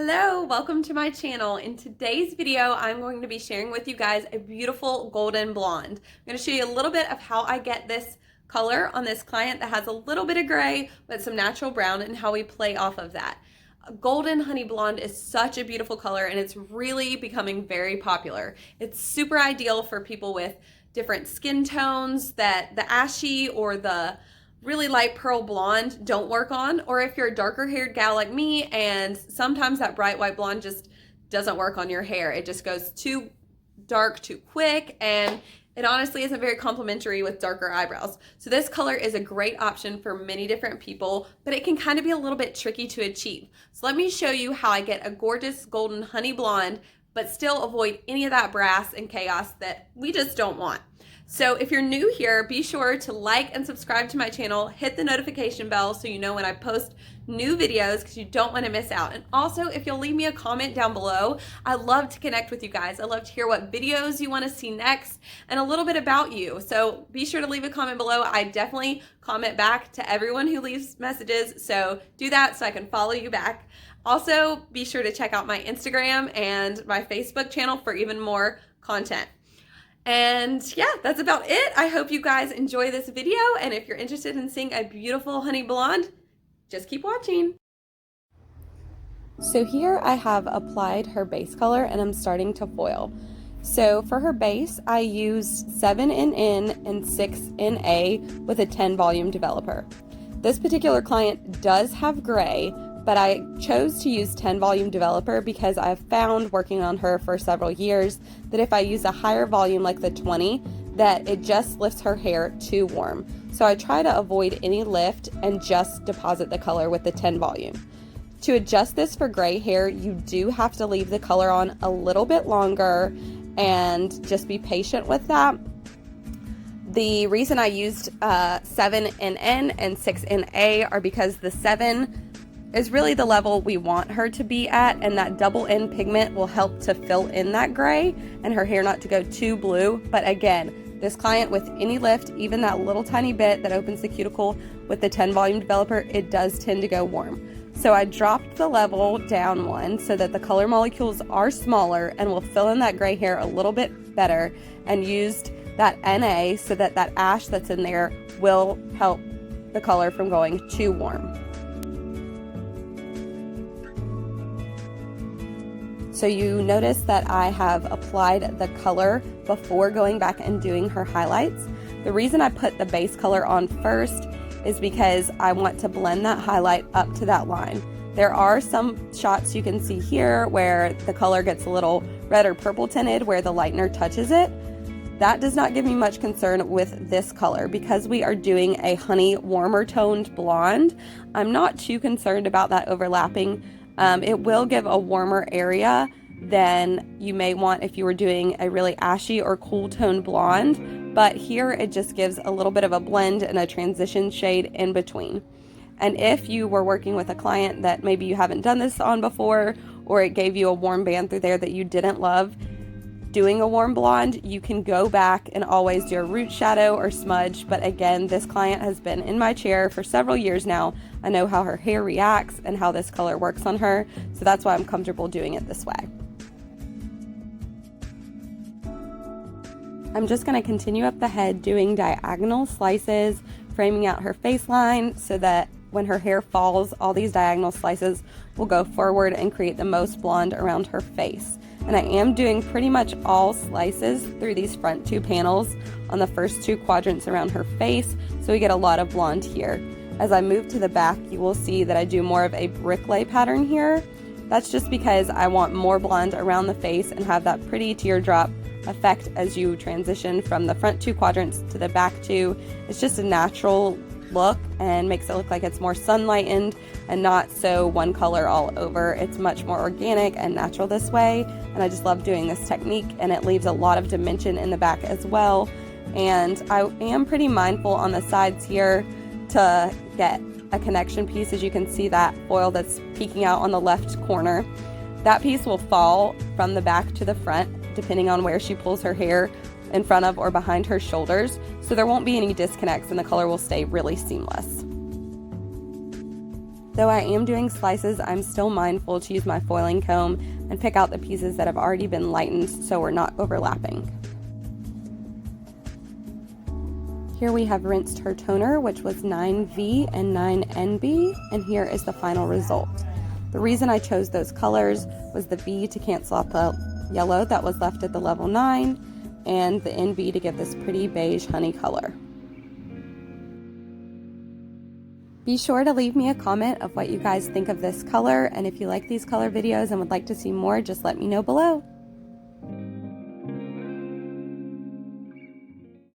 Hello, welcome to my channel. In today's video, I'm going to be sharing with you guys a beautiful golden blonde. I'm going to show you a little bit of how I get this color on this client that has a little bit of gray, but some natural brown, and how we play off of that. Golden honey blonde is such a beautiful color, and it's really becoming very popular. It's super ideal for people with different skin tones that the ashy or the really light pearl blonde don't work on, or if you're a darker haired gal like me and sometimes that bright white blonde just doesn't work on your hair. It just goes too dark too quick, and it honestly isn't very complimentary with darker eyebrows. So this color is a great option for many different people, but it can kind of be a little bit tricky to achieve. So let me show you how I get a gorgeous golden honey blonde but still avoid any of that brass and chaos that we just don't want. So if you're new here, be sure to like and subscribe to my channel, hit the notification bell so you know when I post new videos, because you don't want to miss out. And also, if you'll leave me a comment down below, I love to connect with you guys. I love to hear what videos you want to see next and a little bit about you. So be sure to leave a comment below. I definitely comment back to everyone who leaves messages, so do that so I can follow you back. Also, be sure to check out my Instagram and my Facebook channel for even more content. And yeah, that's about it. I hope you guys enjoy this video, and if you're interested in seeing a beautiful honey blonde, just keep watching. So here I have applied her base color and I'm starting to foil. So for her base, I used 7 in N and 6 in A with a 10 volume developer. This particular client does have gray, but I chose to use 10 volume developer because I've found working on her for several years that if I use a higher volume like the 20, that it just lifts her hair too warm. So I try to avoid any lift and just deposit the color with the 10 volume. To adjust this for gray hair, you do have to leave the color on a little bit longer and just be patient with that. The reason I used 7 in N and 6 in A are because the 7 is really the level we want her to be at, and that double N pigment will help to fill in that gray and her hair not to go too blue. But again, this client with any lift, even that little tiny bit that opens the cuticle with the 10 volume developer, it does tend to go warm. So I dropped the level down one so that the color molecules are smaller and will fill in that gray hair a little bit better, and used that NA so that that ash that's in there will help the color from going too warm. So you notice that I have applied the color before going back and doing her highlights. The reason I put the base color on first is because I want to blend that highlight up to that line. There are some shots you can see here where the color gets a little red or purple tinted where the lightener touches it. That does not give me much concern with this color because we are doing a honey warmer toned blonde. I'm not too concerned about that overlapping. It will give a warmer area than you may want if you were doing a really ashy or cool toned blonde, but here it just gives a little bit of a blend and a transition shade in between. And if you were working with a client that maybe you haven't done this on before, or it gave you a warm band through there that you didn't love doing a warm blonde, you can go back and always do a root shadow or smudge. But again, this client has been in my chair for several years now. I know how her hair reacts and how this color works on her, so that's why I'm comfortable doing it this way. I'm just going to continue up the head doing diagonal slices, framing out her face line so that when her hair falls, all these diagonal slices will go forward and create the most blonde around her face. And I am doing pretty much all slices through these front 2 panels on the first 2 quadrants around her face, so we get a lot of blonde here. As I move to the back, you will see that I do more of a bricklay pattern here. That's just because I want more blonde around the face and have that pretty teardrop effect as you transition from the front 2 quadrants to the back 2. It's just a natural look and makes it look like it's more sunlightened and not so one color all over. It's much more organic and natural this way, and I just love doing this technique, and it leaves a lot of dimension in the back as well. And I am pretty mindful on the sides here to get a connection piece. As you can see, that foil that's peeking out on the left corner, that piece will fall from the back to the front depending on where she pulls her hair in front of or behind her shoulders, so there won't be any disconnects and the color will stay really seamless. Though I am doing slices, I'm still mindful to use my foiling comb and pick out the pieces that have already been lightened so we're not overlapping. Here we have rinsed her toner, which was 9V and 9NB, and here is the final result. The reason I chose those colors was the V to cancel out the yellow that was left at the level 9, and the NB to give this pretty beige honey color. Be sure to leave me a comment of what you guys think of this color, and if you like these color videos and would like to see more, just let me know below.